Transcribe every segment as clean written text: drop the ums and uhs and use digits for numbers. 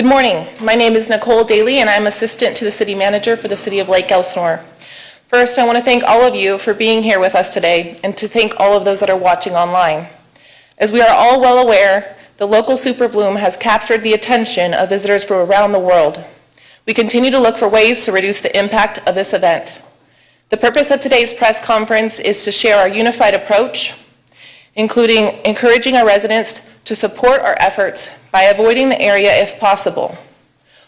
Good morning. My name is Nicole Daly, and I'm Assistant to the City Manager for the City of Lake Elsinore. First, I want to thank all of you for being here with us today, and to thank all of those that are watching online. As we are all well aware, the local super bloom has captured the attention of visitors from around the world. We continue to look for ways to reduce the impact of this event. The purpose of today's press conference is to share our unified approach, including encouraging our residents to support our efforts by avoiding the area if possible,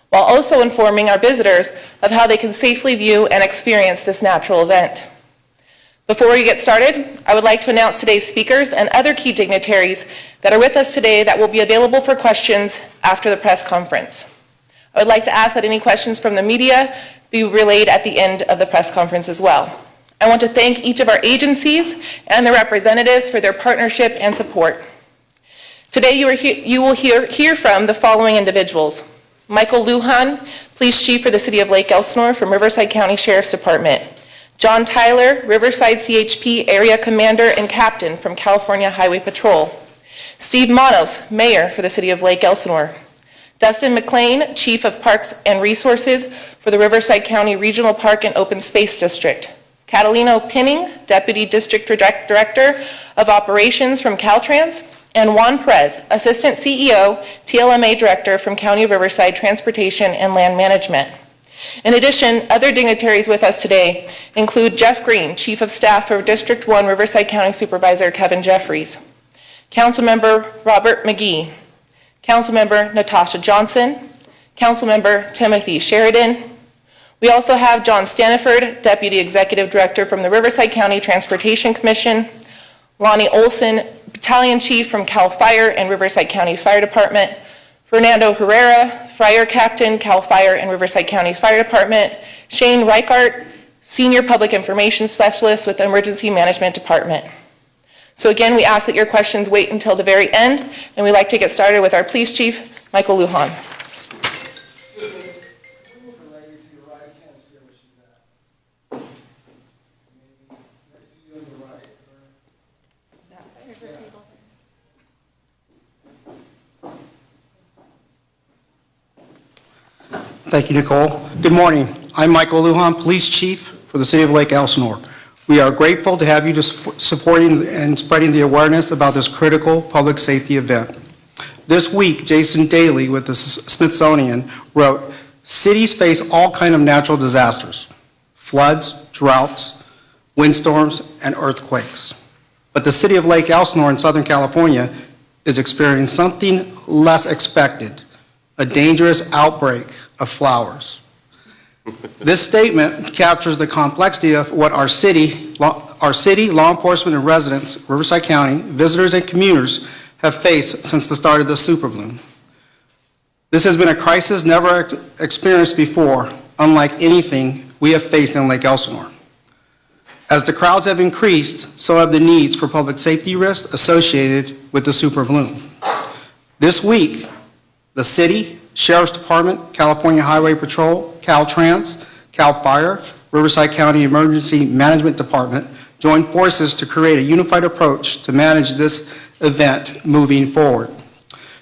while also informing our visitors of how they can safely view and experience this natural event. Before we get started, I would like to announce today's speakers and other key dignitaries that are with us today that will be available for questions after the press conference. I would like to ask that any questions from the media be relayed at the end of the press conference as well. I want to thank each of our agencies and their representatives for their partnership and support. Today you will hear from the following individuals: Michael Luhan, Police Chief for the City of Lake Elsinore from Riverside County Sheriff's Department; John Tyler, Riverside CHP Area Commander and Captain from California Highway Patrol; Steve Munoz, Mayor for the City of Lake Elsinore; Dustin McLean, Chief of Parks and Resources for the Riverside County Regional Park and Open Space District; Catalino Pinning, Deputy District Director of Operations from Caltrans; and Juan Perez, Assistant CEO, TLMA Director from County of Riverside Transportation and Land Management. In addition, other dignitaries with us today include Jeff Green, Chief of Staff for District 1 Riverside County Supervisor Kevin Jeffries; Councilmember Robert McGee; Councilmember Natasha Johnson; Councilmember Timothy Sheridan. We also have John Staniford, Deputy Executive Director from the Riverside County Transportation Commission; Lonnie Olson, Battalion Chief from CAL FIRE and Riverside County Fire Department; Fernando Herrera, Fire Captain, CAL FIRE and Riverside County Fire Department; Shane Reichart, Senior Public Information Specialist with the Emergency Management Department. So again, we ask that your questions wait until the very end, and we'd like to get started with our Police Chief, Michael Luhan. Thank you, Nicole. Good morning. I'm Michael Luhan, Police Chief for the City of Lake Elsinore. We are grateful to have you supporting and spreading the awareness about this critical public safety event. This week, Jason Daly with the Smithsonian wrote, "Cities face all kinds of natural disasters: floods, droughts, windstorms, and earthquakes. But the City of Lake Elsinore in Southern California is experiencing something less expected: a dangerous outbreak of flowers." This statement captures the complexity of what our city, law enforcement and residents, Riverside County, visitors and commuters have faced since the start of the super bloom. This has been a crisis never experienced before, unlike anything we have faced in Lake Elsinore. As the crowds have increased, so have the needs for public safety risks associated with the super bloom. This week, the city, Sheriff's Department, California Highway Patrol, Caltrans, CAL FIRE, Riverside County Emergency Management Department joined forces to create a unified approach to manage this event moving forward.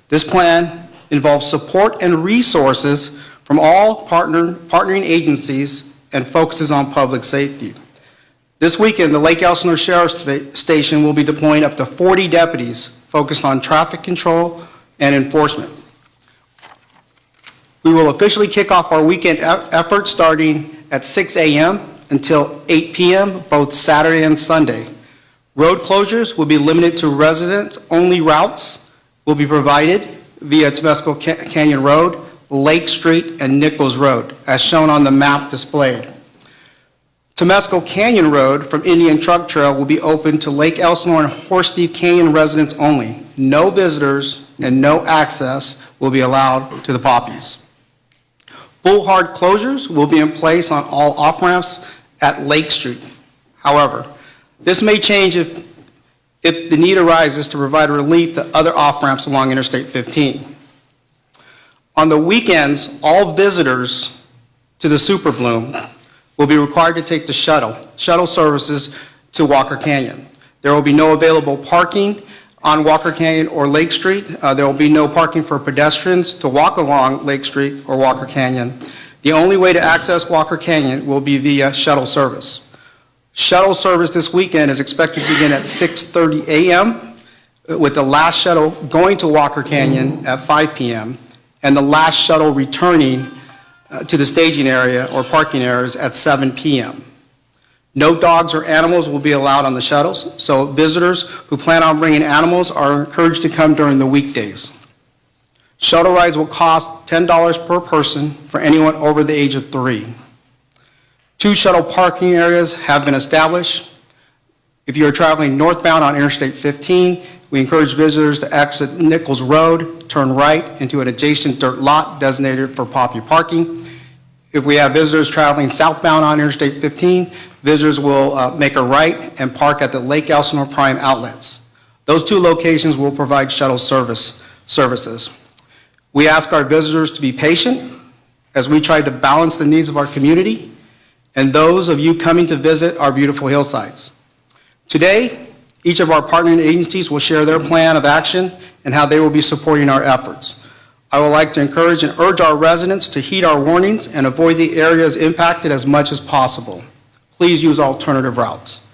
This plan involves support and resources from all partnering agencies and focuses on public safety. This weekend, the Lake Elsinore Sheriff's Station will be deploying up to 40 deputies focused on traffic control and enforcement. We will officially kick off our weekend effort starting at 6 a.m. until 8 p.m. both Saturday and Sunday. Road closures will be limited to resident-only routes will be provided via Temescal Canyon Road, Lake Street, and Nichols Road, as shown on the map displayed. Temescal Canyon Road from Indian Truck Trail will be open to Lake Elsinore and Horse Thief Canyon residents only. No visitors and no access will be allowed to the poppies. Full hard closures will be in place on all off-ramps at Lake Street. However, this may change if the need arises to provide relief to other off-ramps along Interstate 15. On the weekends, all visitors to the Super Bloom will be required to take the shuttle services to Walker Canyon. There will be no available parking on Walker Canyon or Lake Street. There will be no parking for pedestrians to walk along Lake Street or Walker Canyon. The only way to access Walker Canyon will be via shuttle service. Shuttle service this weekend is expected to begin at 6:30 a.m. with the last shuttle going to Walker Canyon at 5 p.m. and the last shuttle returning to the staging area or parking areas at 7 p.m. No dogs or animals will be allowed on the shuttles, so visitors who plan on bringing animals are encouraged to come during the weekdays. Shuttle rides will cost $10 per person for anyone over the age of 3. 2 shuttle parking areas have been established. If you are traveling northbound on Interstate 15, we encourage visitors to exit Nichols Road, turn right into an adjacent dirt lot designated for popular parking. If we have visitors traveling southbound on Interstate 15, visitors will make a right and park at the Lake Elsinore Prime outlets. Those 2 locations will provide shuttle services. We ask our visitors to be patient as we try to balance the needs of our community and those of you coming to visit our beautiful hillsides. Today, each of our partnering agencies will share their plan of action and how they will be supporting our efforts. I would like to encourage and urge our residents to heed our warnings and avoid the areas impacted as much as possible. Please use alternative routes.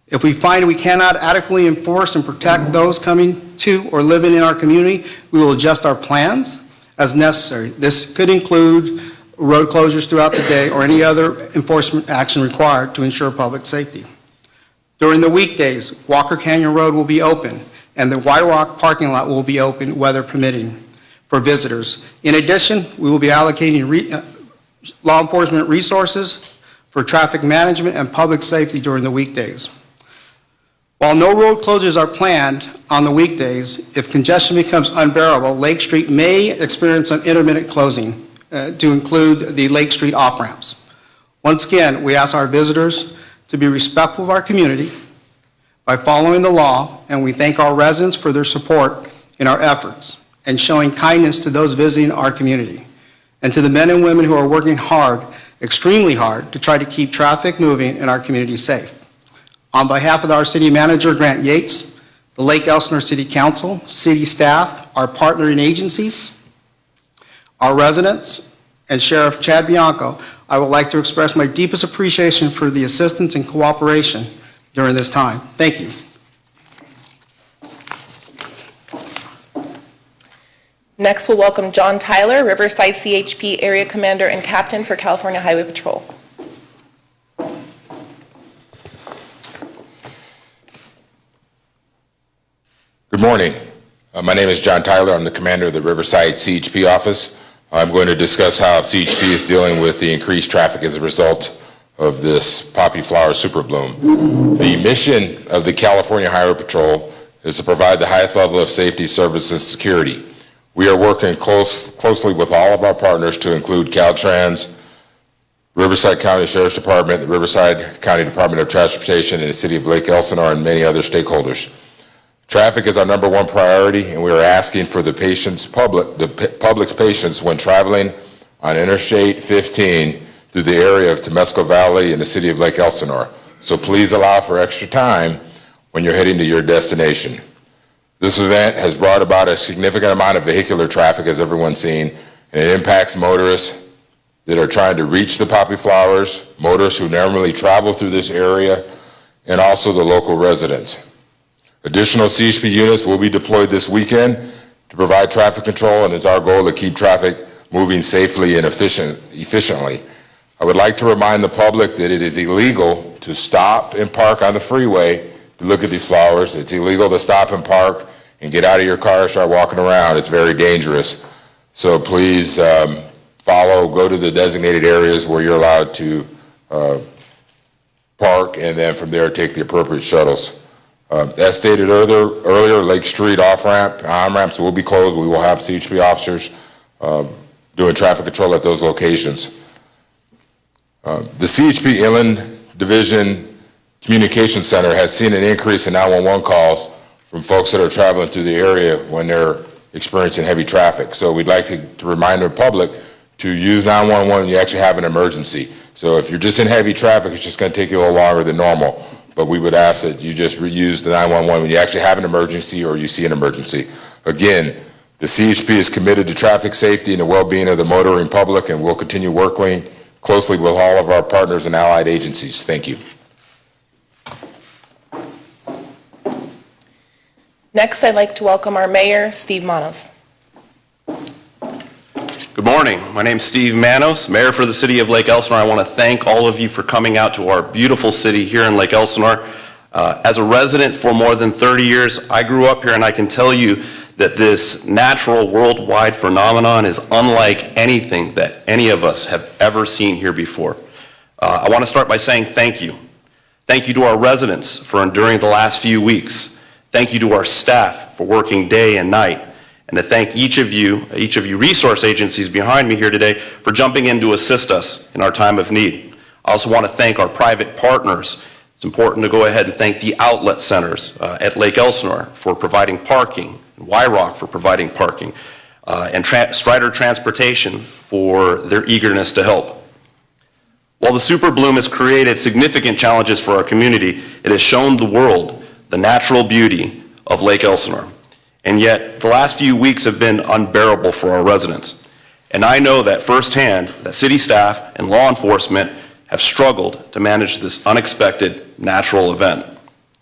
If we find we cannot adequately enforce and protect those coming to or living in our community, we will adjust our plans as necessary. This could include road closures throughout the day or any other enforcement action required to ensure public safety. During the weekdays, Walker Canyon Road will be open and the White Rock parking lot will be open, weather permitting, for visitors. In addition, we will be allocating law enforcement resources for traffic management and public safety during the weekdays. While no road closures are planned on the weekdays, if congestion becomes unbearable, Lake Street may experience some intermittent closing to include the Lake Street off-ramps. Once again, we ask our visitors to be respectful of our community by following the law, and we thank our residents for their support in our efforts and showing kindness to those visiting our community, and to the men and women who are working hard, extremely hard, to try to keep traffic moving and our community safe. On behalf of our city manager, Grant Yates, the Lake Elsinore City Council, city staff, our partnering agencies, our residents, and Sheriff Chad Bianco, I would like to express my deepest appreciation for the assistance and cooperation during this time. Thank you. Next, we'll welcome John Tyler, Riverside CHP Area Commander and Captain for California Highway Patrol. Good morning. My name is John Tyler. I'm the commander of the Riverside CHP office. I'm going to discuss how CHP is dealing with the increased traffic as a result of this poppy flower super bloom. The mission of the California Highway Patrol is to provide the highest level of safety, service, and security. We are working closely with all of our partners to include Caltrans, Riverside County Sheriff's Department, the Riverside County Department of Transportation, and the City of Lake Elsinore, and many other stakeholders. Traffic is our #1 priority, and we are asking for the public's patience when traveling on Interstate 15 through the area of Temescal Valley and the City of Lake Elsinore. So please allow for extra time when you're heading to your destination. This event has brought about a significant amount of vehicular traffic, as everyone's seen, and it impacts motorists that are trying to reach the poppy flowers, motorists who normally travel through this area, and also the local residents. Additional CHP units will be deployed this weekend to provide traffic control, and it's our goal to keep traffic moving safely and efficiently. I would like to remind the public that it is illegal to stop and park on the freeway to look at these flowers. It's illegal to stop and park and get out of your car and start walking around. It's very dangerous. So please go to the designated areas where you're allowed to park, and then from there take the appropriate shuttles. As stated earlier, Lake Street off-ramp, on-ramps will be closed. We will have CHP officers doing traffic control at those locations. The CHP Inland Division Communication Center has seen an increase in 911 calls from folks that are traveling through the area when they're experiencing heavy traffic. So we'd like to remind the public to use 911 when you actually have an emergency. So if you're just in heavy traffic, it's just going to take you a little longer than normal. but we would ask that you just reuse the 911 when you actually have an emergency or you see an emergency. Again, the CHP is committed to traffic safety and the well-being of the motoring public, and we'll continue working closely with all of our partners and allied agencies. Thank you. Next, I'd like to welcome our mayor, Steve Munoz. Good morning. My name's Steve Munoz, Mayor for the City of Lake Elsinore. I want to thank all of you for coming out to our beautiful city here in Lake Elsinore. As a resident for more than 30 years, I grew up here, and I can tell you that this natural worldwide phenomenon is unlike anything that any of us have ever seen here before. I want to start by saying thank you. Thank you to our residents for enduring the last few weeks. Thank you to our staff for working day and night. And to thank each of you resource agencies behind me here today for jumping in to assist us in our time of need. I also want to thank our private partners. It's important to go ahead and thank the outlet centers at Lake Elsinore for providing parking, and YROC for providing parking, and Strider Transportation for their eagerness to help. While the super bloom has created significant challenges for our community, it has shown the world the natural beauty of Lake Elsinore. And yet, the last few weeks have been unbearable for our residents. And I know that firsthand that city staff and law enforcement have struggled to manage this unexpected natural event.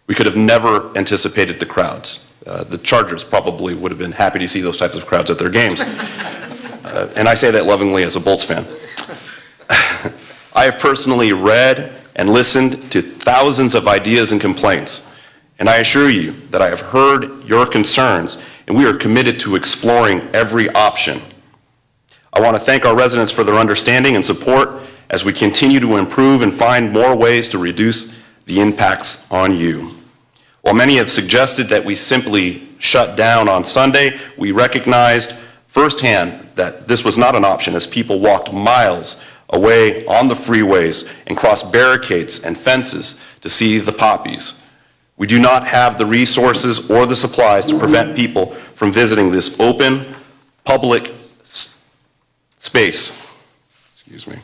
We could have never anticipated the crowds. The Chargers probably would have been happy to see those types of crowds at their games. And I say that lovingly as a Bolts fan. I have personally read and listened to thousands of ideas and complaints. And I assure you that I have heard your concerns, and we are committed to exploring every option. I want to thank our residents for their understanding and support as we continue to improve and find more ways to reduce the impacts on you. While many have suggested that we simply shut down on Sunday, we recognized firsthand that this was not an option as people walked miles away on the freeways and crossed barricades and fences to see the poppies. We do not have the resources or the supplies to prevent people from visiting this open, public space. Excuse me.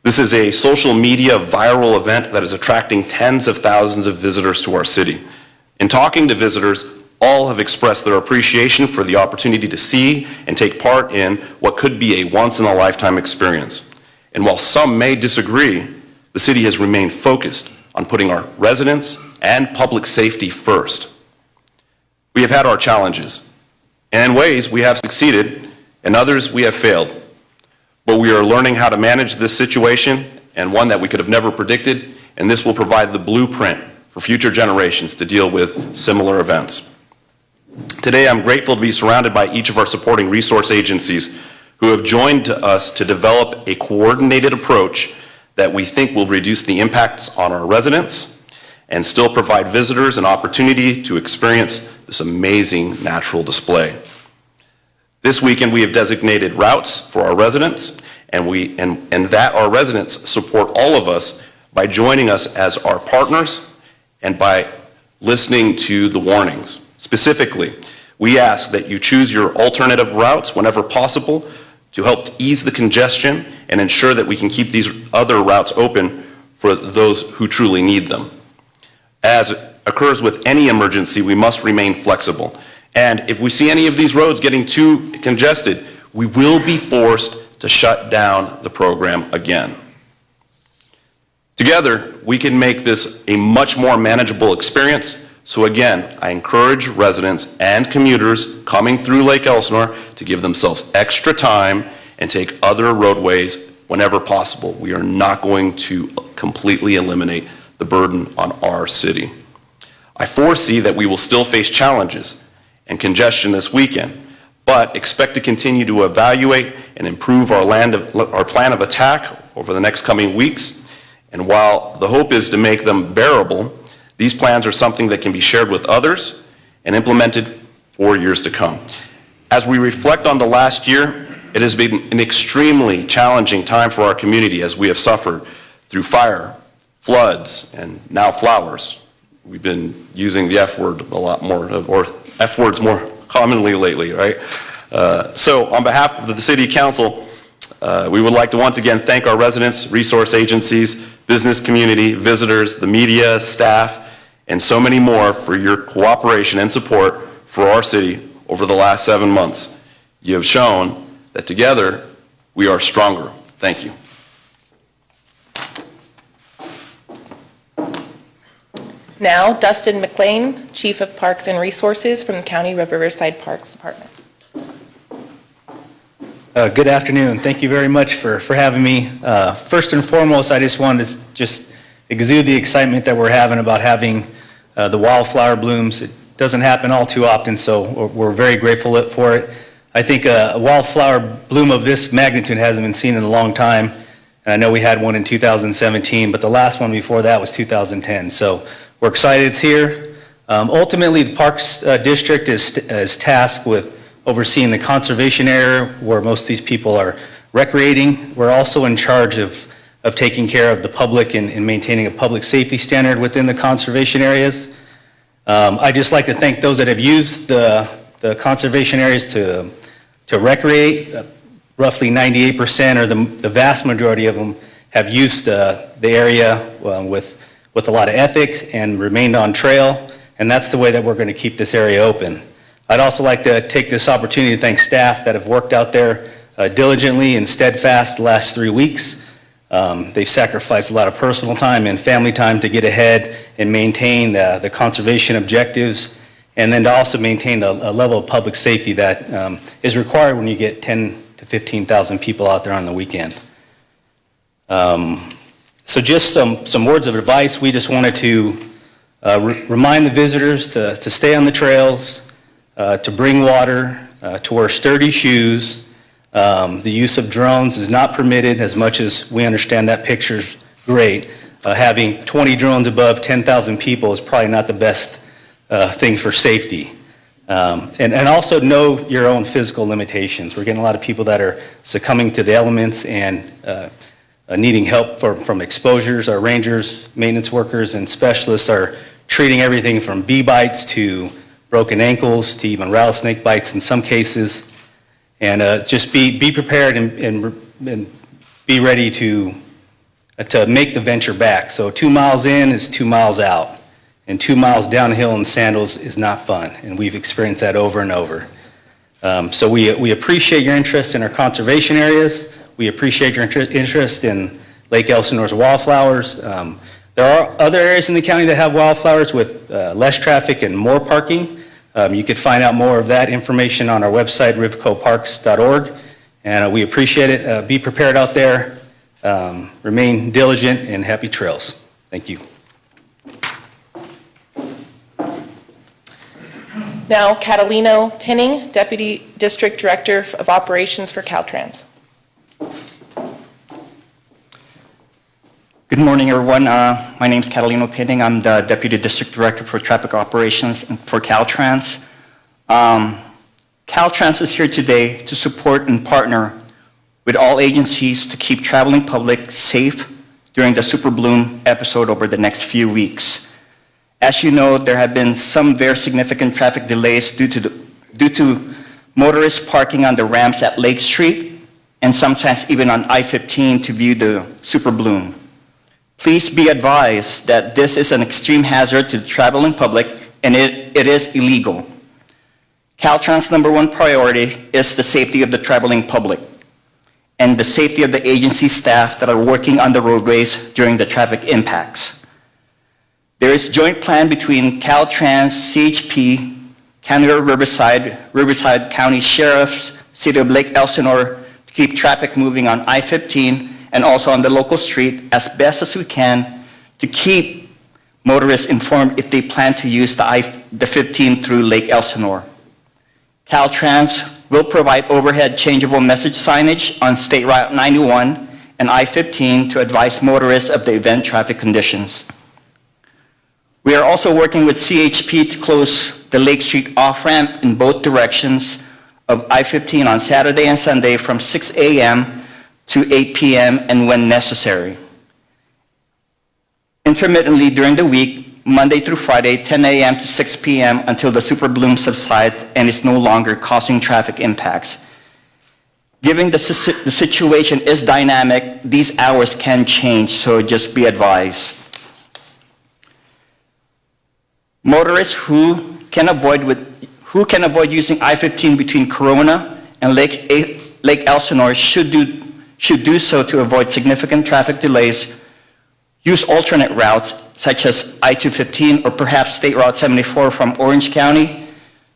This is a social media viral event that is attracting tens of thousands of visitors to our city. In talking to visitors, all have expressed their appreciation for the opportunity to see and take part in what could be a once-in-a-lifetime experience. And while some may disagree, the city has remained focused on putting our residents and public safety first. We have had our challenges, and in ways we have succeeded, and others we have failed. But we are learning how to manage this situation, and one that we could have never predicted, and this will provide the blueprint for future generations to deal with similar events. Today, I'm grateful to be surrounded by each of our supporting resource agencies who have joined us to develop a coordinated approach that we think will reduce the impacts on our residents and still provide visitors an opportunity to experience this amazing natural display. This weekend, we have designated routes for our residents, and that our residents support all of us by joining us as our partners and by listening to the warnings. Specifically, we ask that you choose your alternative routes whenever possible to help ease the congestion and ensure that we can keep these other routes open for those who truly need them. As occurs with any emergency, we must remain flexible. And if we see any of these roads getting too congested, we will be forced to shut down the program again. Together, we can make this a much more manageable experience. So again, I encourage residents and commuters coming through Lake Elsinore to give themselves extra time and take other roadways whenever possible. We are not going to completely eliminate the burden on our city. I foresee that we will still face challenges and congestion this weekend, but expect to continue to evaluate and improve our plan of attack over the next coming weeks. And while the hope is to make them bearable, these plans are something that can be shared with others and implemented for years to come. As we reflect on the last year, it has been an extremely challenging time for our community as we have suffered through fire, floods, and now flowers. We've been using the F word a lot more, or F words more commonly lately, right? So on behalf of the City Council, we would like to once again thank our residents, resource agencies, business community, visitors, the media, staff, and so many more for your cooperation and support for our city over the last 7 months. You have shown that together we are stronger. Thank you. Now, Dustin McLean, Chief of Parks and Resources from the County Riverside Parks Department. Good afternoon. Thank you very much for having me. First and foremost, I just wanted to just exude the excitement that we're having about having the wildflower blooms. It doesn't happen all too often, so we're very grateful for it. I think a wildflower bloom of this magnitude hasn't been seen in a long time. And I know we had one in 2017, but the last one before that was 2010. So we're excited it's here. Ultimately, the Parks District is tasked with overseeing the conservation area where most of these people are recreating. We're also in charge of taking care of the public and maintaining a public safety standard within the conservation areas. I'd just like to thank those that have used the conservation areas to recreate. Roughly 98% or the vast majority of them have used the area with a lot of ethics and remained on trail, and that's the way that we're going to keep this area open. I'd also like to take this opportunity to thank staff that have worked out there diligently and steadfast the last 3 weeks. They've sacrificed a lot of personal time and family time to get ahead and maintain the conservation objectives, and then to also maintain a level of public safety that is required when you get 10 to 15,000 people out there on the weekend. So just some words of advice. We just wanted to remind the visitors to stay on the trails, to bring water, to wear sturdy shoes. The use of drones is not permitted, as much as we understand that picture's great. Having 20 drones above 10,000 people is probably not the best thing for safety. And also know your own physical limitations. We're getting a lot of people that are succumbing to the elements and needing help from exposures. Our rangers, maintenance workers, and specialists are treating everything from bee bites to broken ankles to even rattlesnake bites in some cases. And just be prepared and be ready to make the venture back. So 2 miles in is 2 miles out. And 2 miles downhill in sandals is not fun, and we've experienced that over and over. So we appreciate your interest in our conservation areas. We appreciate your interest in Lake Elsinore's wildflowers. There are other areas in the county that have wildflowers with less traffic and more parking. You could find out more of that information on our website, rivcoparks.org, and we appreciate it. Be prepared out there, remain diligent, and happy trails. Thank you. Now, Catalino Pinning, Deputy District Director of Operations for Caltrans. Good morning, everyone. My name is Catalino Pinning. I'm the Deputy District Director for Traffic Operations for Caltrans. Caltrans is here today to support and partner with all agencies to keep traveling public safe during the Super Bloom episode over the next few weeks. As you know, there have been some very significant traffic delays due to motorists parking on the ramps at Lake Street and sometimes even on I-15 to view the Super Bloom. Please be advised that this is an extreme hazard to the traveling public, and it is illegal. Caltrans' #1 priority is the safety of the traveling public and the safety of the agency staff that are working on the roadways during the traffic impacts. There is joint plan between Caltrans, CHP, County of Riverside, Riverside County Sheriffs, City of Lake Elsinore to keep traffic moving on I-15 and also on the local street as best as we can to keep motorists informed if they plan to use the 15 through Lake Elsinore. Caltrans will provide overhead changeable message signage on State Route 91 and I-15 to advise motorists of the event traffic conditions. We are also working with CHP to close the Lake Street off-ramp in both directions of I-15 on Saturday and Sunday from 6 a.m. to 8 p.m. and when necessary. Intermittently during the week, Monday through Friday, 10 a.m. to 6 p.m. until the Super Bloom subsides and is no longer causing traffic impacts. Given the situation is dynamic, these hours can change, so just be advised. Motorists who can avoid using I-15 between Corona and Lake Elsinore should do so to avoid significant traffic delays. Use alternate routes such as I-215 or perhaps State Route 74 from Orange County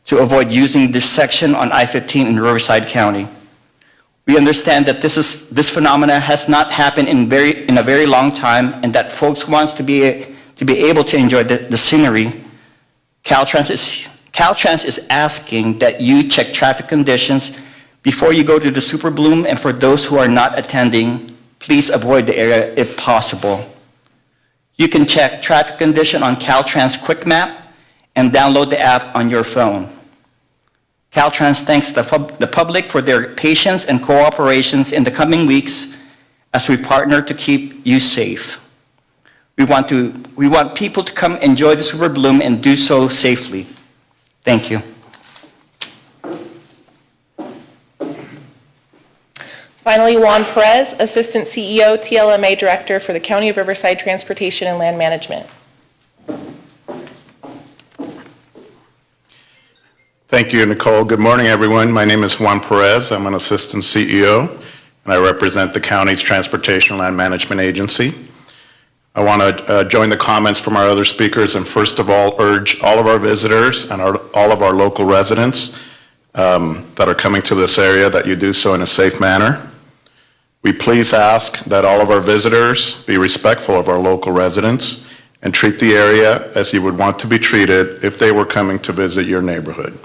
to avoid using this section on I-15 in Riverside County. We understand that this phenomena has not happened in a very long time and that folks want to be able to enjoy the scenery. Caltrans is asking that you check traffic conditions before you go to the Super Bloom, and for those who are not attending, please avoid the area if possible. You can check traffic condition on Caltrans Quick Map and download the app on your phone. Caltrans thanks the public for their patience and cooperations in the coming weeks as we partner to keep you safe. We want people to come enjoy the Super Bloom and do so safely. Thank you. Finally, Juan Perez, Assistant CEO, TLMA Director for the County of Riverside Transportation and Land Management. Thank you, Nicole. Good morning, everyone. My name is Juan Perez. I'm an Assistant CEO, and I represent the county's Transportation and Land Management Agency. I want to join the comments from our other speakers and first of all urge all of our visitors and all of our local residents that are coming to this area that you do so in a safe manner. We please ask that all of our visitors be respectful of our local residents and treat the area as you would want to be treated if they were coming to visit your neighborhood.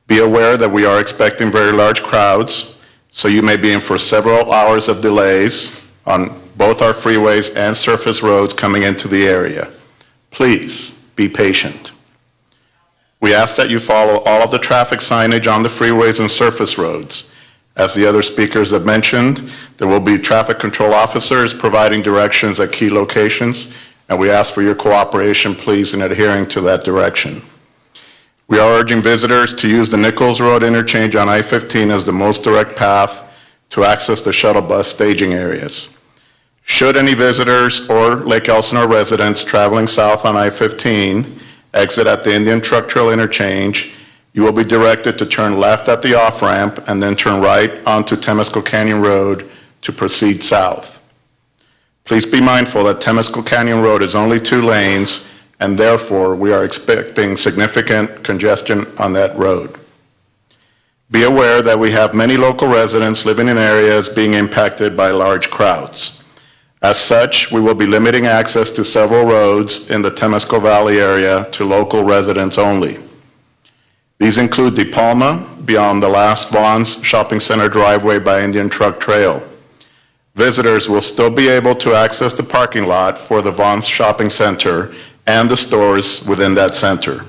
Be aware that we are expecting very large crowds, so you may be in for several hours of delays on both our freeways and surface roads coming into the area. Please be patient. We ask that you follow all of the traffic signage on the freeways and surface roads. As the other speakers have mentioned, there will be traffic control officers providing directions at key locations, and we ask for your cooperation, please, in adhering to that direction. We are urging visitors to use the Nichols Road interchange on I-15 as the most direct path to access the shuttle bus staging areas. Should any visitors or Lake Elsinore residents traveling south on I-15 exit at the Indian Truck Trail interchange, you will be directed to turn left at the off-ramp and then turn right onto Temescal Canyon Road to proceed south. Please be mindful that Temescal Canyon Road is only 2 lanes, and therefore we are expecting significant congestion on that road. Be aware that we have many local residents living in areas being impacted by large crowds. As such, we will be limiting access to several roads in the Temescal Valley area to local residents only. These include De Palma, beyond the last Vaughn's Shopping Center driveway by Indian Truck Trail. Visitors will still be able to access the parking lot for the Vaughn's Shopping Center and the stores within that center.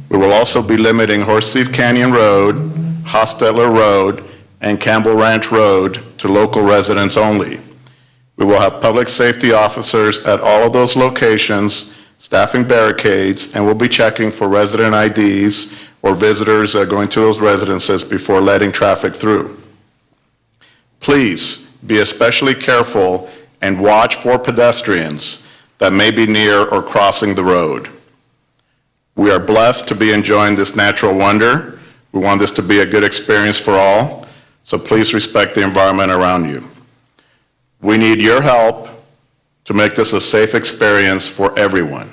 We will also be limiting Horsethief Canyon Road, Hostetler Road, and Campbell Ranch Road to local residents only. We will have public safety officers at all of those locations staffing barricades, and we'll be checking for resident IDs or visitors going to those residences before letting traffic through. Please be especially careful and watch for pedestrians that may be near or crossing the road. We are blessed to be enjoying this natural wonder. We want this to be a good experience for all, so please respect the environment around you. We need your help to make this a safe experience for everyone.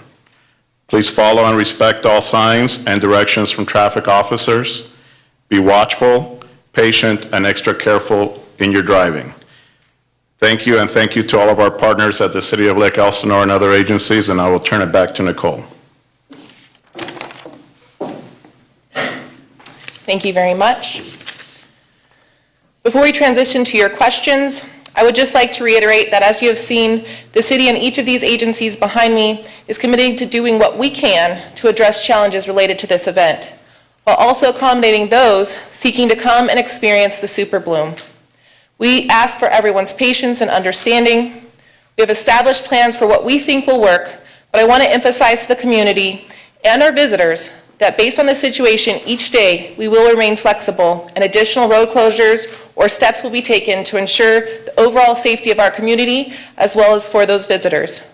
Please follow and respect all signs and directions from traffic officers. Be watchful, patient, and extra careful in your driving. Thank you, and thank you to all of our partners at the City of Lake Elsinore and other agencies, and I will turn it back to Nicole. Thank you very much. Before we transition to your questions, I would just like to reiterate that as you have seen, the city and each of these agencies behind me is committed to doing what we can to address challenges related to this event, while also accommodating those seeking to come and experience the Super Bloom. We ask for everyone's patience and understanding. We have established plans for what we think will work, but I want to emphasize to the community and our visitors that based on the situation each day, we will remain flexible and additional road closures or steps will be taken to ensure the overall safety of our community as well as for those visitors.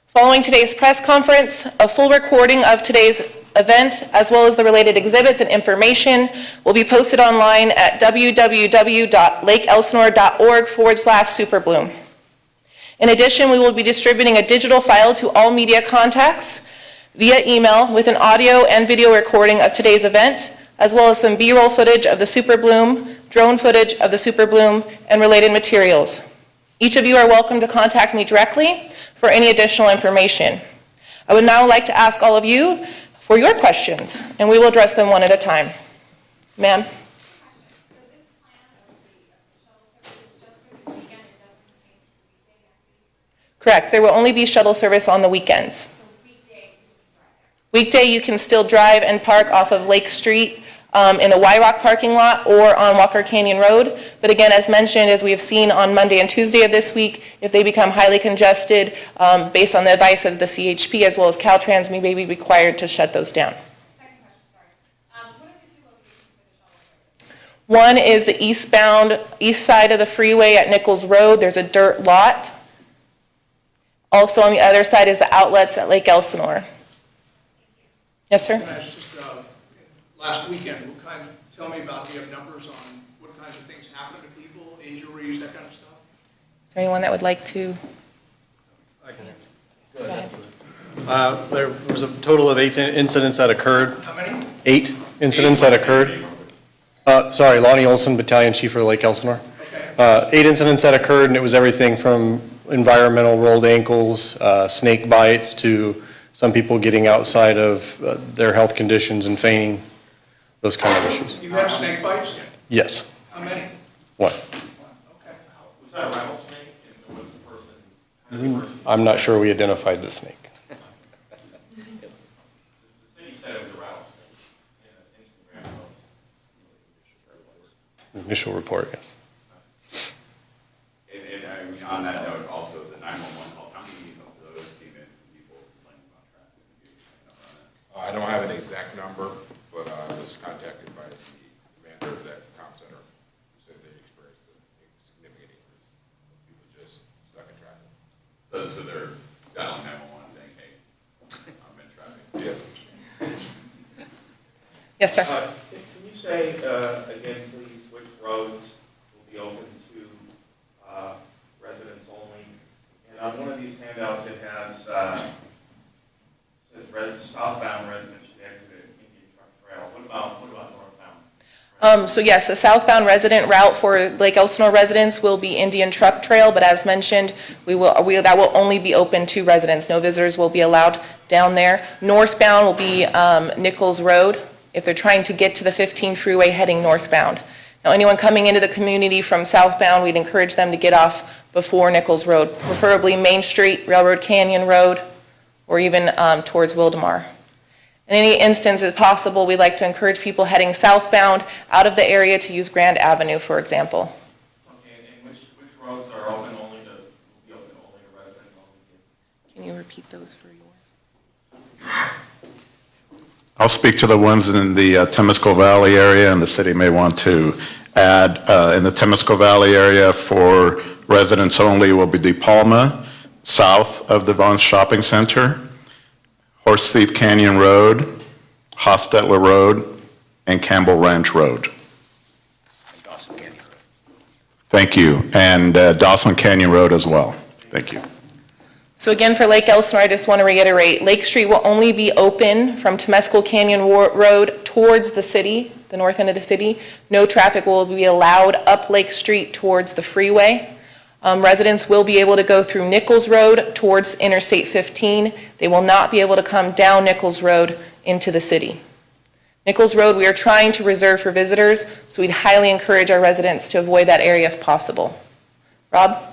Following today's press conference, a full recording of today's event as well as the related exhibits and information will be posted online at www.lakeelsinore.org/superbloom. In addition, we will be distributing a digital file to all media contacts via email with an audio and video recording of today's event, as well as some B-roll footage of the Superbloom, drone footage of the Superbloom, and related materials. Each of you are welcome to contact me directly for any additional information. I would now like to ask all of you for your questions, and we will address them one at a time. Ma'am? Correct. There will only be shuttle service on the weekends. Weekday, you can still drive and park off of Lake Street in the Y-Rock parking lot or on Walker Canyon Road. But again, as mentioned, as we have seen on Monday and Tuesday of this week, if they become highly congested, based on the advice of the CHP as well as Caltrans, we may be required to shut those down. Second question, sorry. What are the two locations for the shuttle service? One is the east side of the freeway at Nichols Road. There's a dirt lot. Also on the other side is the outlets at Lake Elsinore. Yes, sir? Just last weekend, tell me about, do you have numbers on what kinds of things happen to people, injuries, that kind of stuff? Is there anyone that would like to? I can. Go ahead. There was a total of 8 incidents that occurred. How many? 8 incidents that occurred. Sorry, Lonnie Olson, Battalion Chief for Lake Elsinore. Okay. 8 incidents that occurred, and it was everything from environmental rolled ankles, snake bites, to some people getting outside of their health conditions and fainting, those kind of issues. You had snake bites? Yes. How many? 1. Okay. Was that a rattlesnake, and was the person, how did the person? I'm not sure we identified the snake. The city said it was a rattlesnake, and Instagram post. Initial report, yes. And I mean, on that note, also the 911 calls, how many of those came in from people complaining about traffic? I don't have an exact number, but I was contacted by the commander of that comm center who said they experienced a significant increase of people just stuck in traffic. So they're dialing 911 saying, hey, I'm in traffic. Yes. Yes, sir. Can you say, again, please, which roads will be open to residents only? And on one of these handouts, it has, says southbound residents should exit at Indian Truck Trail. What about northbound? So yes, the southbound resident route for Lake Elsinore residents will be Indian Truck Trail, but as mentioned, that will only be open to residents. No visitors will be allowed down there. Northbound will be Nichols Road if they're trying to get to the 15 freeway heading northbound. Now, anyone coming into the community from southbound, we'd encourage them to get off before Nichols Road, preferably Main Street, Railroad Canyon Road, or even towards Wildemar. In any instance it's possible, we'd like to encourage people heading southbound out of the area to use Grand Avenue, for example. Okay, and which roads are open only to, will be open only to residents only? Can you repeat those for yours? I'll speak to the ones in the Temescal Valley area, and the city may want to add, in the Temescal Valley area for residents only will be De Palma, south of the Vons Shopping Center, Horse Thief Canyon Road, Hostetler Road, and Campbell Ranch Road. Thank you, and Dawson Canyon Road as well. Thank you. So again, for Lake Elsinore, I just want to reiterate, Lake Street will only be open from Temescal Canyon Road towards the city, the north end of the city. No traffic will be allowed up Lake Street towards the freeway. Residents will be able to go through Nichols Road towards Interstate 15. They will not be able to come down Nichols Road into the city. Nichols Road, we are trying to reserve for visitors, so we'd highly encourage our residents to avoid that area if possible. Rob?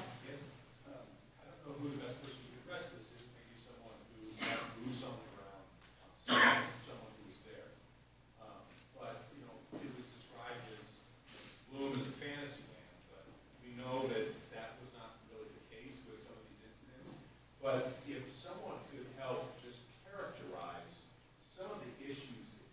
But if someone could help just characterize some of the issues that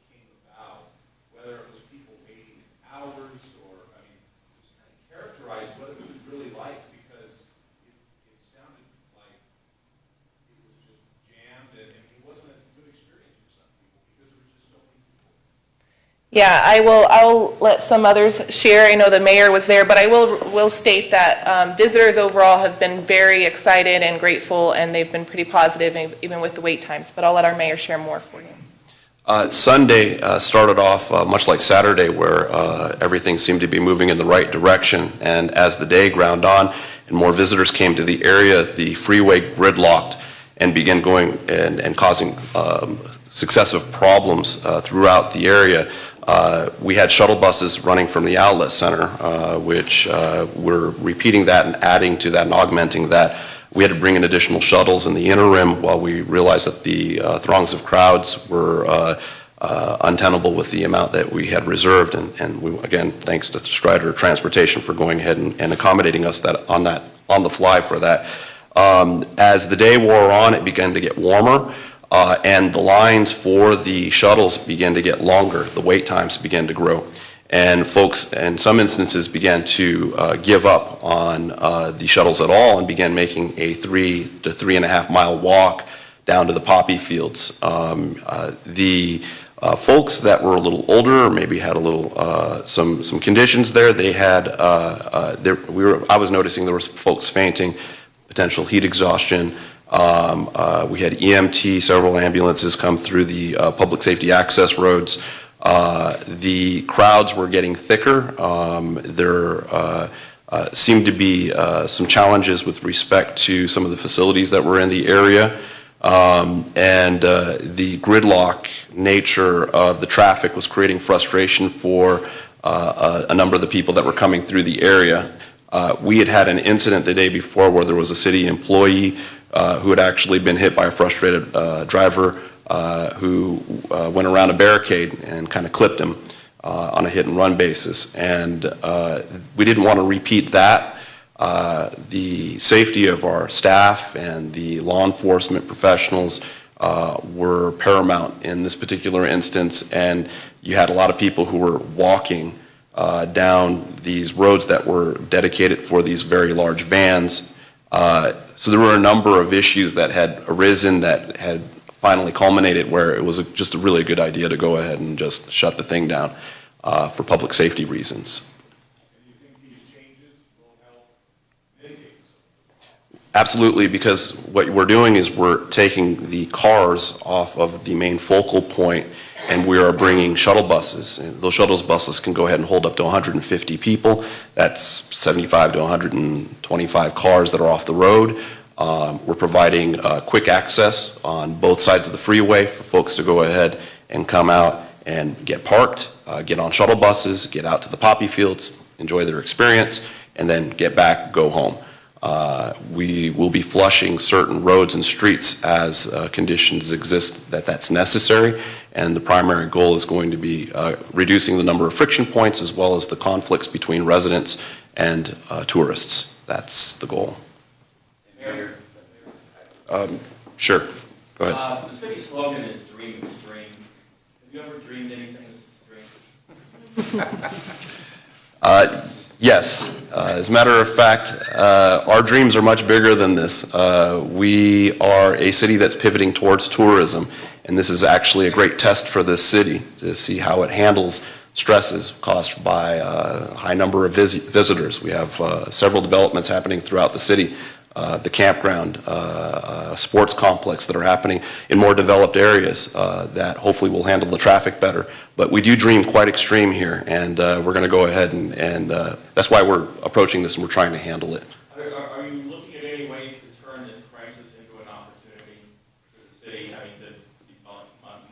Yeah, I'll let some others share. I know the mayor was there, but I will state that visitors overall have been very excited and grateful, and they've been pretty positive, even with the wait times. But I'll let our mayor share more for you. Sunday started off much like Saturday, where everything seemed to be moving in the right direction. And as the day ground on and more visitors came to the area, the freeway gridlocked and began going and causing successive problems throughout the area. We had shuttle buses running from the outlet center, which we're repeating that and adding to that and augmenting that. We had to bring in additional shuttles in the interim while we realized that the throngs of crowds were untenable with the amount that we had reserved. And we, again, thanks to Strider Transportation for going ahead and accommodating us on the fly for that. As the day wore on, it began to get warmer. And the lines for the shuttles began to get longer. The wait times began to grow. And folks, in some instances, began to give up on the shuttles at all and began making a 3 to 3.5 mile walk down to the poppy fields. The folks that were a little older or maybe had a little, some conditions there, they had, I was noticing there was folks fainting, potential heat exhaustion. We had EMT, several ambulances come through the public safety access roads. The crowds were getting thicker. There seemed to be some challenges with respect to some of the facilities that were in the area. And the gridlock nature of the traffic was creating frustration for a number of the people that were coming through the area. We had an incident the day before where there was a city employee who had actually been hit by a frustrated driver who went around a barricade and kind of clipped him on a hit-and-run basis. And we didn't want to repeat that. The safety of our staff and the law enforcement professionals were paramount in this particular instance, and you had a lot of people who were walking down these roads that were dedicated for these very large vans. So there were a number of issues that had arisen that had finally culminated where it was just a really good idea to go ahead and just shut the thing down for public safety reasons. And you think these changes will help mitigate some? Absolutely, because what we're doing is we're taking the cars off of the main focal point and we are bringing shuttle buses. And those shuttle buses can go ahead and hold up to 150 people. That's 75 to 125 cars that are off the road. We're providing quick access on both sides of the freeway for folks to go ahead and come out and get parked, get on shuttle buses, get out to the poppy fields, enjoy their experience, and then get back, go home. We will be flushing certain roads and streets as conditions exist that's necessary, and the primary goal is going to be reducing the number of friction points as well as the conflicts between residents and tourists. That's the goal. Mayor? Sure, go ahead. The city slogan is "Dream Extreme." Have you ever dreamed anything this extreme? Yes. As a matter of fact, our dreams are much bigger than this. We are a city that's pivoting towards tourism, and this is actually a great test for this city to see how it handles stresses caused by a high number of visitors. We have several developments happening throughout the city. The campground, sports complex that are happening in more developed areas that hopefully will handle the traffic better. But we do dream quite extreme here, and we're going to go ahead and that's why we're approaching this and we're trying to handle it. Are you looking at any ways to turn this crisis into an opportunity for the city, I mean, to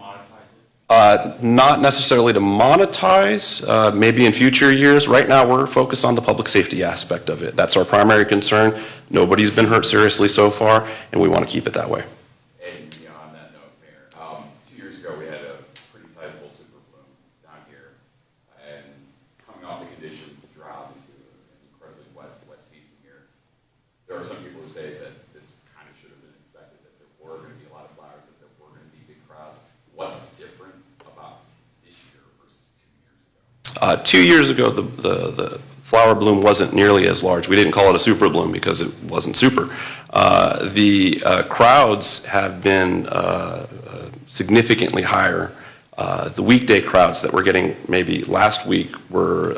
monetize it? Not necessarily to monetize, maybe in future years. Right now, we're focused on the public safety aspect of it. That's our primary concern. Nobody's been hurt seriously so far, and we want to keep it that way. And beyond that note, Mayor, 2 years ago, we had a pretty sizable super bloom down here, and coming off the conditions, drought into an incredibly wet season here. There are some people who say that this kind of should have been expected, that there were going to be a lot of flowers, that there were going to be big crowds. What's different about this year versus 2 years ago? 2 years ago, the flower bloom wasn't nearly as large. We didn't call it a super bloom because it wasn't super. The crowds have been significantly higher The weekday crowds that we're getting maybe last week were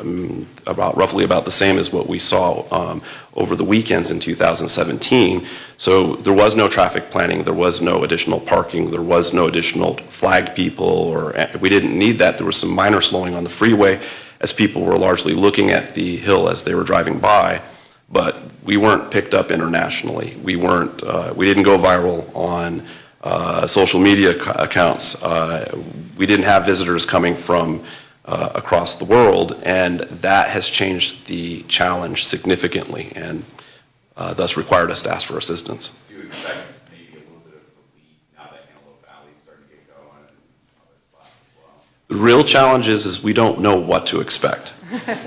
roughly about the same as what we saw over the weekends in 2017. So there was no traffic planning, there was no additional parking, there was no additional flagged people, or we didn't need that. There was some minor slowing on the freeway as people were largely looking at the hill as they were driving by, but we weren't picked up internationally. We didn't go viral on social media accounts. We didn't have visitors coming from across the world, and that has changed the challenge significantly and thus required us to ask for assistance. Do you expect maybe a little bit of relief now that Antelope Valley's starting to get going and some other spots as well? The real challenge is we don't know what to expect.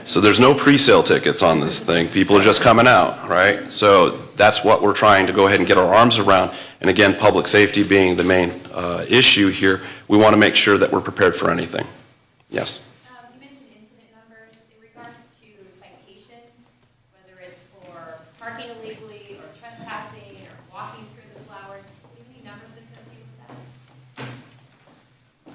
So there's no pre-sale tickets on this thing. People are just coming out, right? So that's what we're trying to go ahead and get our arms around. And again, public safety being the main issue here, we want to make sure that we're prepared for anything. Yes? You mentioned incident numbers in regards to citations, whether it's for parking illegally or trespassing or walking through the flowers. Do you have any numbers associated with that?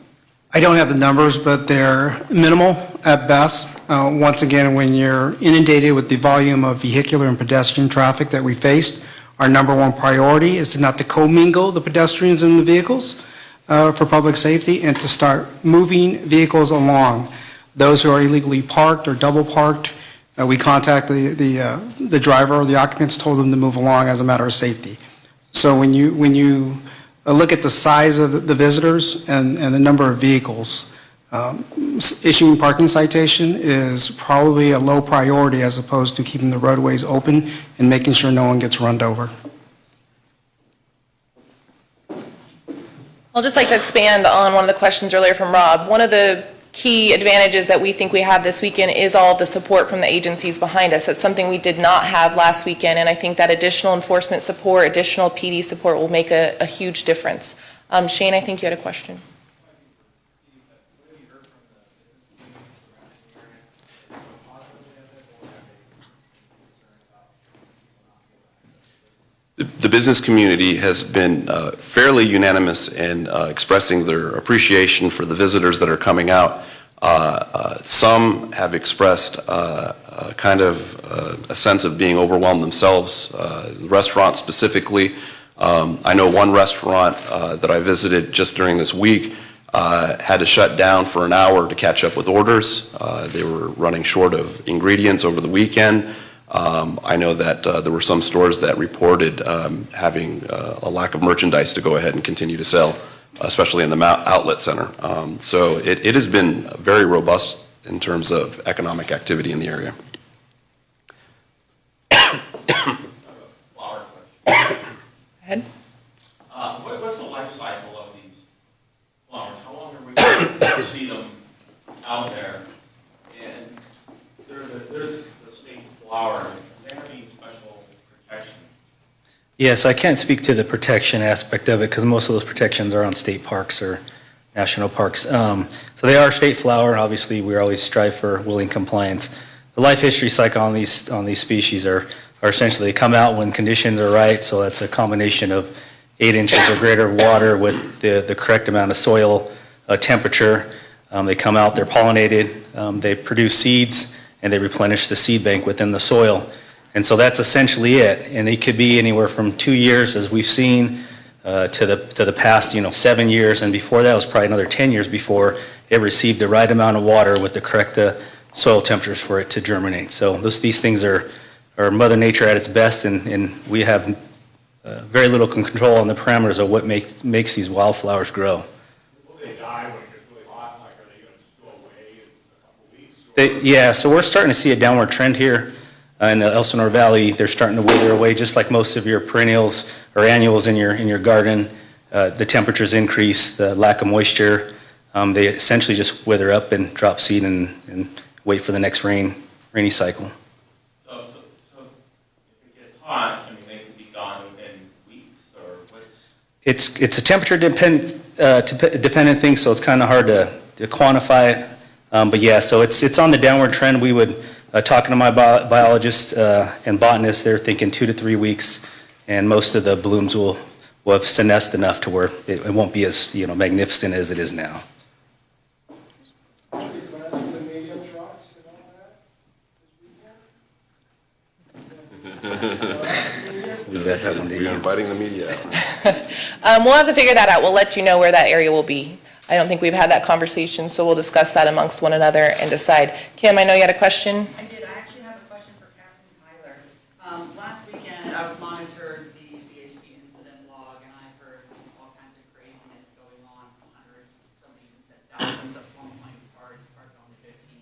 I don't have the numbers, but they're minimal at best. Once again, when you're inundated with the volume of vehicular and pedestrian traffic that we faced, our number one priority is to not to commingle the pedestrians and the vehicles for public safety, and to start moving vehicles along. Those who are illegally parked or double parked, we contact the driver or the occupants, told them to move along as a matter of safety. So when you look at the size of the visitors and the number of vehicles, issuing parking citation is probably a low priority as opposed to keeping the roadways open and making sure no one gets run over. I'll just like to expand on one of the questions earlier from Rob. One of the key advantages that we think we have this weekend is all of the support from the agencies behind us. That's something we did not have last weekend, and I think that additional enforcement support, additional PD support will make a huge difference. Shane, I think you had a question. The business community has been fairly unanimous in expressing their appreciation for the visitors that are coming out. Some have expressed kind of a sense of being overwhelmed themselves, restaurants specifically. I know one restaurant that I visited just during this week had to shut down for an hour to catch up with orders. They were running short of ingredients over the weekend. I know that there were some stores that reported having a lack of merchandise to go ahead and continue to sell, especially in the outlet center. So it has been very robust in terms of economic activity in the area. Flower question. Ahead. What's the life cycle of these flowers? How long are we going to see them out there? And they're the state flower. Does they have any special protection? Yes, I can't speak to the protection aspect of it because most of those protections are on state parks or national parks. So they are state flower. Obviously, we always strive for willing compliance. The life history cycle on these species are essentially they come out when conditions are right. So that's a combination of 8 inches or greater of water with the correct amount of soil temperature. They come out, they're pollinated, they produce seeds, and they replenish the seed bank within the soil. And so that's essentially it. And it could be anywhere from 2 years, as we've seen, to the past, 7 years. And before that was probably another 10 years before it received the right amount of water with the correct soil temperatures for it to germinate. So these things are Mother Nature at its best, and we have very little control on the parameters of what makes these wildflowers grow. Will they die when it gets really hot? Like, are they going to just go away in a couple weeks? Yeah, so we're starting to see a downward trend here in the Elsinore Valley. They're starting to wither away, just like most of your perennials or annuals in your garden. The temperatures increase, the lack of moisture. They essentially just wither up and drop seed and wait for the next rainy cycle. So if it gets hot, I mean, they could be gone within weeks, or what's? It's a temperature dependent thing, so it's kind of hard to quantify it. But yeah, so it's on the downward trend. We would, talking to my biologists and botanists, they're thinking 2 to 3 weeks, and most of the blooms will have senesced enough to where it won't be as magnificent as it is now. We're inviting the media out. We'll have to figure that out. We'll let you know where that area will be. I don't think we've had that conversation, so we'll discuss that amongst one another and decide. Kim, I know you had a question? I did. I actually have a question for Captain Tyler. Last weekend, I monitored the CHP incident log, and I heard all kinds of craziness going on, hundreds, somebody even said thousands of one-point cars parked on the 15.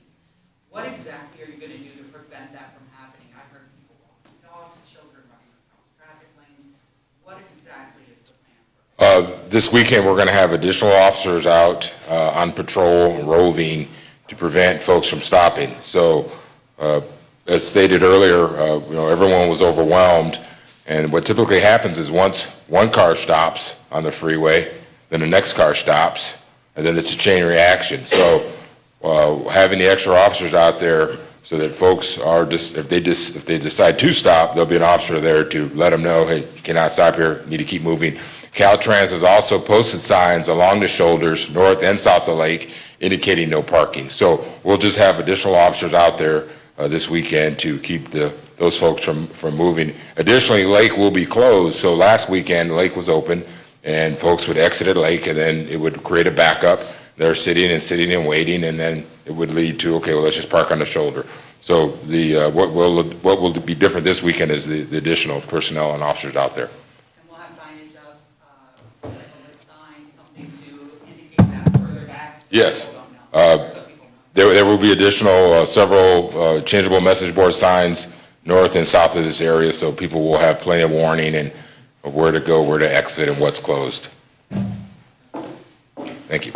What exactly are you going to do to prevent that from happening? I heard people walking dogs, children running across traffic lanes. What exactly is the plan for that? This weekend, we're going to have additional officers out on patrol, roving, to prevent folks from stopping. So, as stated earlier, everyone was overwhelmed, and what typically happens is once one car stops on the freeway, then the next car stops, and then it's a chain reaction. So, having the extra officers out there so that folks are just, if they decide to stop, there'll be an officer there to let them know, hey, you cannot stop here, you need to keep moving. Caltrans has also posted signs along the shoulders, north and south of the lake, indicating no parking. So we'll just have additional officers out there this weekend to keep those folks from moving. Additionally, lake will be closed. So last weekend, the lake was open, and folks would exit the lake, and then it would create a backup. They're sitting and waiting, and then it would lead to, okay, well, let's just park on the shoulder. So what will be different this weekend is the additional personnel and officers out there. And we'll have signage up, like a lit sign, something to indicate that further back? So Yes. people don't know. So people know. There will be additional, several changeable message board signs north and south of this area, so people will have plenty of warning and where to go, where to exit, and what's closed. Thank you.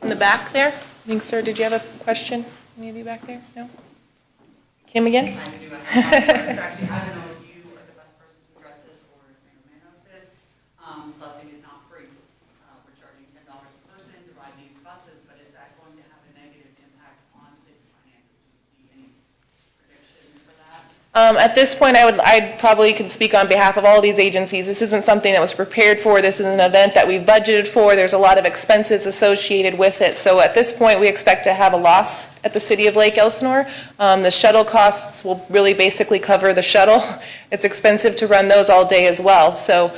In the back there? I think, sir, did you have a question? Any of you back there? No? Kim again? Trying to do it. It's actually, I don't know if you are the best person to address this or if Mayor Munoz is. Busing is not free. We're charging $10 a person to ride these buses, but is that going to have a negative impact on city finances? Do we see any predictions for that? At this point, I probably can speak on behalf of all these agencies. This isn't something that was prepared for. This is an event that we've budgeted for. There's a lot of expenses associated with it. So at this point, we expect to have a loss at the City of Lake Elsinore. The shuttle costs will really basically cover the shuttle. It's expensive to run those all day as well. So,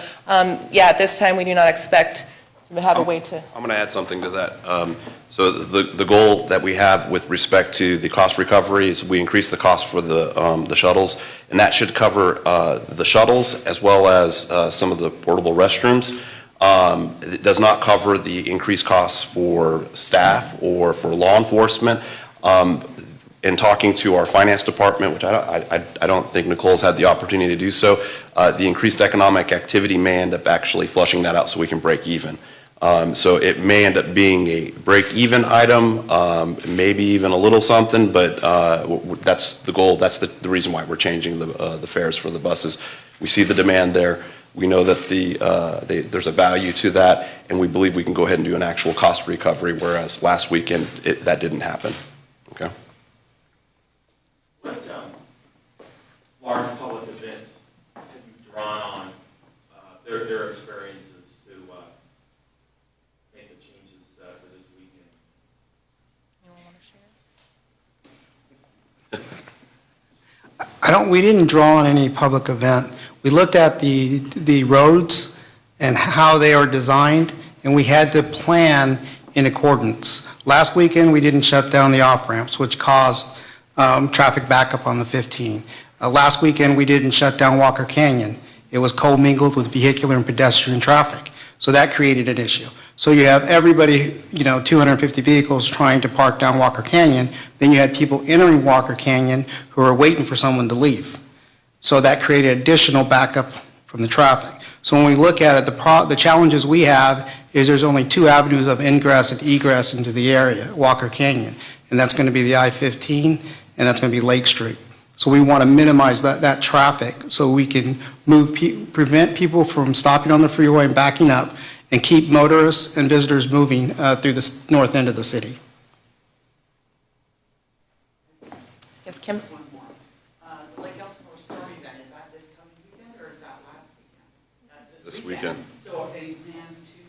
yeah, at this time, we do not expect to have a way to. I'm going to add something to that. So the goal that we have with respect to the cost recovery is we increase the cost for the shuttles, and that should cover the shuttles as well as some of the portable restrooms. It does not cover the increased costs for staff or for law enforcement. In talking to our finance department, which I don't think Nicole's had the opportunity to do so, the increased economic activity may end up actually flushing that out so we can break even. So it may end up being a break-even item, maybe even a little something, but that's the goal. That's the reason why we're changing the fares for the buses. We see the demand there. We know that there's a value to that, and we believe we can go ahead and do an actual cost recovery, whereas last weekend that didn't happen. Okay. What large public events have you drawn on their experiences to make the changes for this weekend? Anyone want to share? We didn't draw on any public event. We looked at the roads and how they are designed, and we had to plan in accordance. Last weekend, we didn't shut down the off-ramps, which caused traffic backup on the 15. Last weekend, we didn't shut down Walker Canyon. It was co-mingled with vehicular and pedestrian traffic, so that created an issue. So you have everybody, 250 vehicles trying to park down Walker Canyon, then you had people entering Walker Canyon who were waiting for someone to leave. So that created additional backup from the traffic. So when we look at it, the challenges we have is there's only 2 avenues of ingress and egress into the area, Walker Canyon, and that's going to be the I-15 and that's going to be Lake Street. So we want to minimize that traffic so we can prevent people from stopping on the freeway and backing up and keep motorists and visitors moving through the north end of the city. Yes, Kim? One more. The Lake Elsinore Story event, is that this coming weekend or is that last weekend? That's This weekend. So are any plans to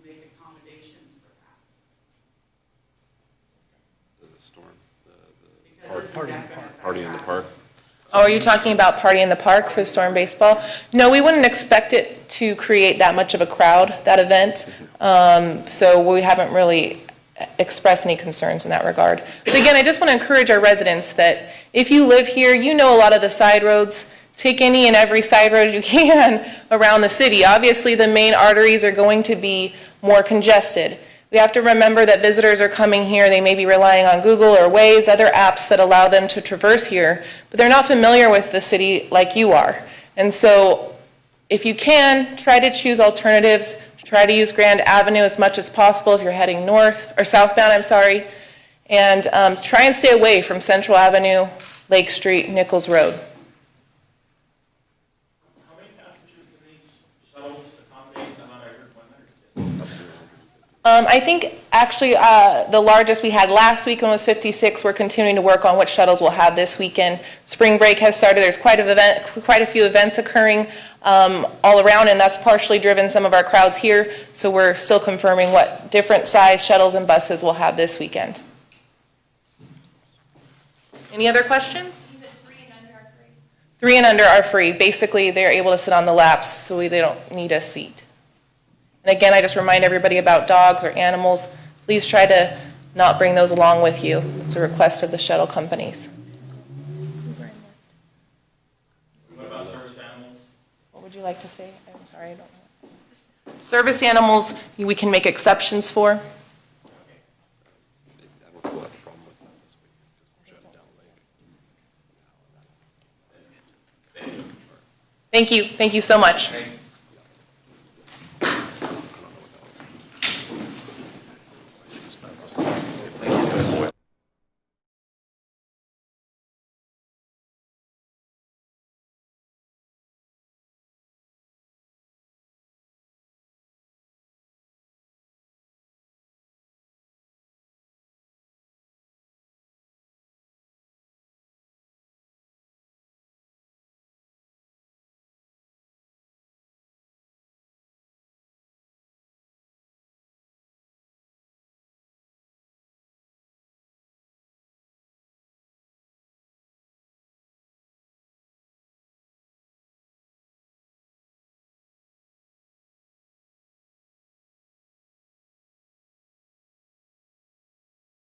make accommodations for that? The storm, Because isn't that gonna affect party in the traffic? park. Oh, are you talking about Party in the Park for Storm Baseball? No, we wouldn't expect it to create that much of a crowd, that event. So we haven't really expressed any concerns in that regard. But again, I just want to encourage our residents that if you live here, you know a lot of the side roads. Take any and every side road you can around the city. Obviously, the main arteries are going to be more congested. We have to remember that visitors are coming here, they may be relying on Google or Waze, other apps that allow them to traverse here, but they're not familiar with the city like you are. And so if you can, try to choose alternatives, try to use Grand Avenue as much as possible if you're heading north, or southbound, I'm sorry, and try and stay away from Central Avenue, Lake Street, Nichols Road. How many passengers can these shuttles accommodate? I heard 100. I think actually the largest we had last weekend was 56. We're continuing to work on what shuttles we'll have this weekend. Spring break has started. There's quite a few events occurring all around, and that's partially driven some of our crowds here. So we're still confirming what different size shuttles and buses we'll have this weekend. Any other questions? You said 3 and under are free? 3 and under are free. Basically, they're able to sit on the laps, so they don't need a seat. And again, I just remind everybody about dogs or animals. Please try to not bring those along with you. It's a request of the shuttle companies. What about service animals? What would you like to say? I'm sorry, I don't know. Service animals, we can make exceptions for. Thank you. Thank you so much. Thanks.